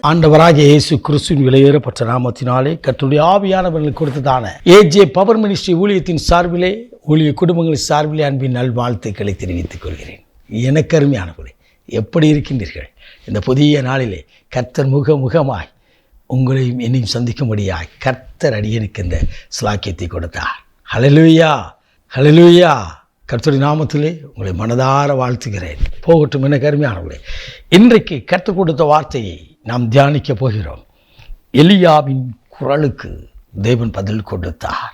ஆண்டவராகிய இயேசு கிறிஸ்துவின் விலையேறப்பட்ட நாமத்தினாலே கர்த்தருடைய ஆவியானவர்களுக்கு கொடுத்ததான ஏஜே பவர் மினிஸ்ட்ரி ஊழியத்தின் சார்பிலே ஊழிய குடும்பங்களின் சார்பிலே அன்பின் நல்வாழ்த்துக்களை தெரிவித்துக் கொள்கிறேன். எனக்கு அருமையானவர்களே, எப்படி இருக்கின்றீர்கள்? இந்த புதிய நாளிலே கர்த்தர் முகமாய் உங்களையும் என்னையும் சந்திக்கும்படியாய் கர்த்தர் அடியனுக்கு இந்த ஸ்லாக்கியத்தை கொடுத்தார். ஹல்லேலூயா, ஹல்லேலூயா. கர்த்தருடைய நாமத்திலே உங்களை மனதார வாழ்த்துகிறேன். போகட்டும் எனக்கு அருமையானவர்களே, இன்றைக்கு கர்த்தர் கொடுத்த வார்த்தையை நாம் தியானிக்க போகிறோம். எலியாவின் குரலுக்கு தேவன் பதில் கொடுத்தார்.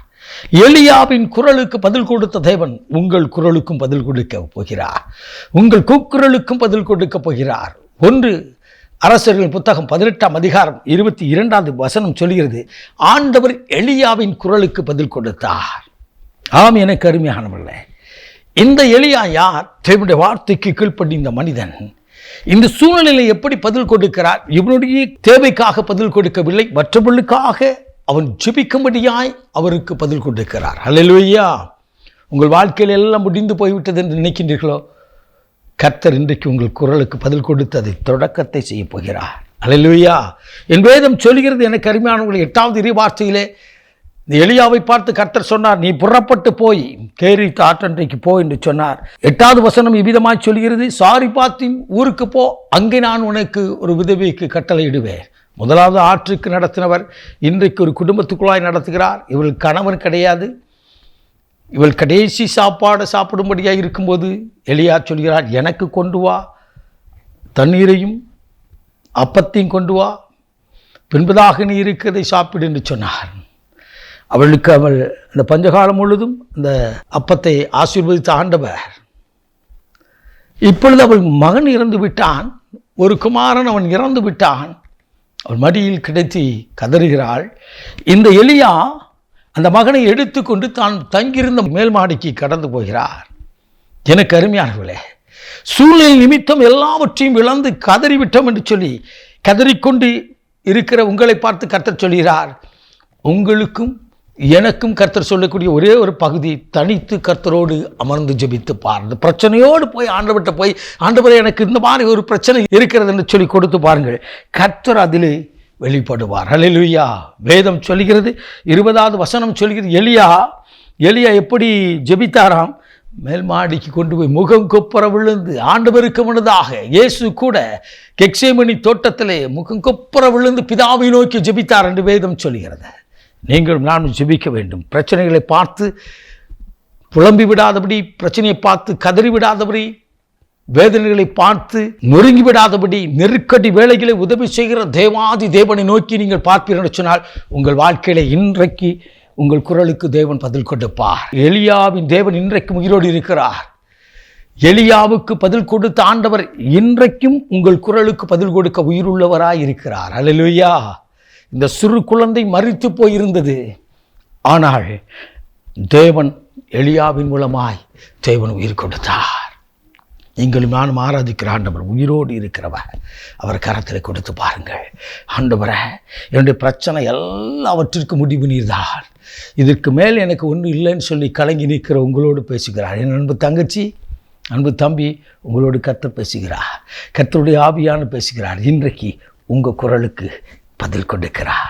எலியாவின் குரலுக்கு பதில் கொடுத்த தேவன் உங்கள் குரலுக்கும் பதில் கொடுக்க போகிறார். உங்கள் கூக்குரலுக்கும் பதில் கொடுக்க போகிறார். 1 அரசர்களின் புத்தகம் 18ஆம் அதிகாரம் 22வது வசனம் சொல்கிறது, ஆண்டவர் எலியாவின் குரலுக்கு பதில் கொடுத்தார். ஆம் எனக்கு அருமையானவர்களே, இந்த எலியா யார்? தேவனுடைய வார்த்தைக்கு கீழ்ப்படிந்த மனிதன். இந்த சூழ்நிலையை எப்படி பதில் கொடுக்கிறார்? இவனுடைய தேவைக்காக பதில் கொடுக்கவில்லை, மற்றவர்களுக்காக அவன் ஜெபிக்கும்படியாய் அவருக்கு பதில் கொடுக்கிறார். ஹல்லேலூயா. உங்கள் வாழ்க்கையில் எல்லாம் முடிந்து போய்விட்டது என்று நினைக்கின்றீர்களோ? கர்த்தர் இன்றைக்கு உங்கள் குரலுக்கு பதில் கொடுத்து அதை தொடக்கத்தை செய்ய போகிறார். ஹல்லேலூயா. என் வேதம் சொல்கிறது, எனக்கு அருமையானவர்கள், 8வது இறைவார்த்தையிலே இந்த எலியாவை பார்த்து கர்த்தர் சொன்னார், நீ புறப்பட்டு போய் கேரித் ஆற்றண்டைக்கு போ என்று சொன்னார். 8வது வசனம் இவ்விதமாய் சொல்கிறது, சாரிபாத்தின் ஊருக்கு போ, அங்கே நான் உனக்கு ஒரு விதவைக்கு கட்டளையிடுவேன். முதலாவது ஆற்றுக்கு நடத்தினவர் இன்றைக்கு ஒரு குடும்பத்துக்குள்ளாய் நடத்துகிறார். இவள் கணவன் கிடையாது. இவள் கடைசி சாப்பாடு சாப்பிடும்படியாக இருக்கும்போது எலியா சொல்கிறார், எனக்கு கொண்டு வா தண்ணீரையும் அப்பத்தையும் கொண்டு வா, பின்பதாக நீ இருக்கிறதை சாப்பிடு என்று சொன்னார். அவளுக்கு அந்த பஞ்சகாலம் முழுதும் அந்த அப்பத்தை ஆசீர்வதித்த ஆண்டவர். இப்பொழுது அவள் மகன் இறந்து விட்டான், ஒரு குமாரன் அவன் இறந்து விட்டான். அவள் மடியில் கிடைத்து கதறுகிறாள். இந்த எலியா அந்த மகனை எடுத்துக்கொண்டு தான் தங்கியிருந்த மேல் மாடிக்கு கடந்து போகிறார். எனக்கு அருமையானவர்களே, சூழ்நிலை நிமித்தம் எல்லாவற்றையும் இழந்து கதறிவிட்டோம் என்று சொல்லி கதறிக்கொண்டு இருக்கிற உங்களை பார்த்து கர்த்தர் சொல்கிறார், உங்களுக்கும் எனக்கும் கர்த்தர் சொல்லக்கூடிய ஒரே ஒரு பகுதி, தனித்து கர்த்தரோடு அமர்ந்து ஜெபித்து பாருங்க. பிரச்சனையோடு போய் ஆண்டவர்கிட்ட போய், ஆண்டவரே எனக்கு இந்த மாதிரி ஒரு பிரச்சனை இருக்கிறது என்று சொல்லி கொடுத்து பாருங்கள், கர்த்தர் அதில் வெளிப்படுவார். ஹல்லேலூயா. வேதம் சொல்கிறது, 20வது வசனம் சொல்கிறது, எலியா எப்படி ஜெபித்தாராம்? மேல் மாடிக்கு கொண்டு போய் முகம் கொப்பர விழுந்து ஆண்டவருக்கு முன்னதாக, இயேசு கூட கெத்சேமனி தோட்டத்திலே முகம் கொப்பர விழுந்து பிதாவை நோக்கி ஜெபித்தார் என்று வேதம் சொல்கிறது. நீங்கள் நானும் ஜெபிக்க வேண்டும். பிரச்சனைகளை பார்த்து புலம்பி விடாதபடி, பிரச்சனையை பார்த்து கதறி விடாதபடி, வேதனைகளை பார்த்து நொறுங்கி விடாதபடி, நெருக்கடி வேளைகளை உதவி செய்கிற தேவாதி தேவனை நோக்கி நீங்கள் பார்ப்பீர்கள் சொன்னால் உங்கள் வாழ்க்கையில இன்றைக்கு உங்கள் குரலுக்கு தேவன் பதில் கொடுப்பார். எலியாவின் தேவன் இன்றைக்கும் உயிரோடு இருக்கிறார். எலியாவுக்கு பதில் கொடுத்த ஆண்டவர் இன்றைக்கும் உங்கள் குரலுக்கு பதில் கொடுக்க உயிருள்ளவராய் இருக்கிறார். ஹல்லேலூயா. இந்த சிறு குழந்தை மரித்து போயிருந்தது, ஆனால் தேவன் எலியாவின் மூலமாய் தேவன் உயிர் கொடுத்தார். நீங்களும் நானும் ஆராதிக்கிற ஆண்டவர் உயிரோடு இருக்கிறவர். அவர் கரத்தில் கொடுத்து பாருங்கள், ஆண்டவரே என்னுடைய பிரச்சனை எல்லாவற்றிற்கும் முடிவு நீர்தான், இதற்கு மேல் எனக்கு ஒன்றும் இல்லைன்னு சொல்லி கலங்கி நிற்கிற உங்களோடு பேசுகிறார். என் அன்பு தங்கச்சி, அன்பு தம்பி, உங்களோடு கர்த்தர் பேசுகிறார். கர்த்தருடைய ஆவியான பேசுகிறார். இன்றைக்கு உங்கள் குரலுக்கு பதில் கொடுக்கிறார்.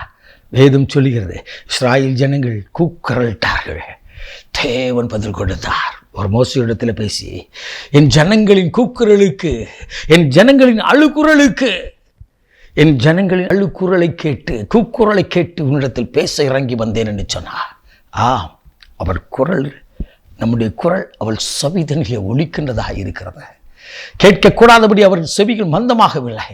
வேதம் சொல்லுகிறது, இஸ்ராயேல் ஜனங்கள் கூக்குரலிட்டார்கள், தேவன் பதில் கொடுத்தார். ஒரு மோசையிடத்தில் பேசி, என் ஜனங்களின் கூக்குரலுக்கு, என் ஜனங்களின் அழுகுரலுக்கு, என் ஜனங்களின் அழுகுரலை கேட்டு, கூக்குரலை கேட்டு உன்னிடத்தில் பேச இறங்கி வந்தேன் என்று சொன்னார். ஆம், அவர் குரல், நம்முடைய குரல் அவள் செவிதனிலே ஒலிக்கின்றதாக இருக்கிறது. கேட்கக்கூடாதபடி அவர் செவிகள் மந்தமாகவில்லை,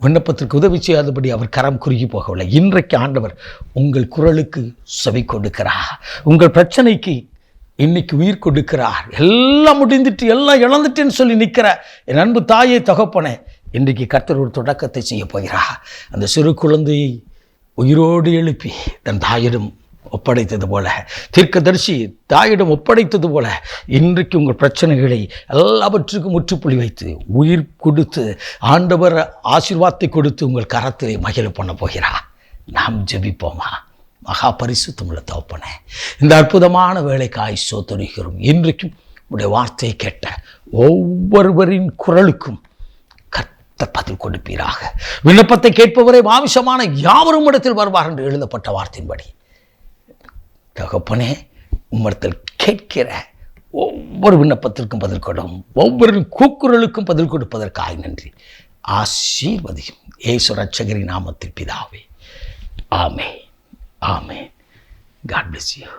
விண்ணப்பத்திற்கு உதவி செய்யாதபடி அவர் கரம் குறுகி போகவில்லை. இன்றைக்கு ஆண்டவர் உங்கள் குரலுக்கு செவி கொடுக்கிறார். உங்கள் பிரச்சனைக்கு இன்னைக்கு உயிர் கொடுக்கிறார். எல்லாம் முடிந்துட்டு, எல்லாம் இழந்துட்டேன்னு சொல்லி நிற்கிற என் அன்பு தாயை, தகப்பனே, இன்றைக்கு கர்த்தர் ஒரு தொடக்கத்தை செய்ய போகிறார். அந்த சிறு குழந்தையை உயிரோடு எழுப்பி தன் தாயிடம் ஒப்படைத்தது போல, தீர்க்கதரிசி தாயிடம் ஒப்படைத்தது போல, இன்றைக்கு உங்கள் பிரச்சனைகளை எல்லாவற்றுக்கும் முற்றுப்புள்ளி வைத்து உயிர் கொடுத்து ஆண்டவர் ஆசீர்வாதத்தை கொடுத்து உங்கள் கரத்திலே மகிழ பண்ண போகிறார். நாம் ஜெபிப்போமா? மகா பரிசுத்தமுள்ள தகப்பனே, இந்த அற்புதமான வேலைக்காய் ஸ்தோத்திரிக்கிறோம். இன்றைக்கும் உடைய வார்த்தையை கேட்ட ஒவ்வொருவரின் குரலுக்கும் கர்த்தர் பதில் கொடுப்பீராக. விண்ணப்பத்தை கேட்பவரை மாம்சமான யாவரும் இடத்தில் வருவார் என்று எழுதப்பட்ட வார்த்தையின்படி தகப்பனே, உம்மிடத்தில் கேட்கிற ஒவ்வொரு விண்ணப்பத்திற்கும் பதில் கொடும், ஒவ்வொரு கூக்குரலுக்கும் பதில் கொடுப்பதற்காக நன்றி. ஆசீர்வதியும் இயேசு ரட்சகரின் நாமத்தில் பிதாவே. ஆமென். ஆமென். God bless you.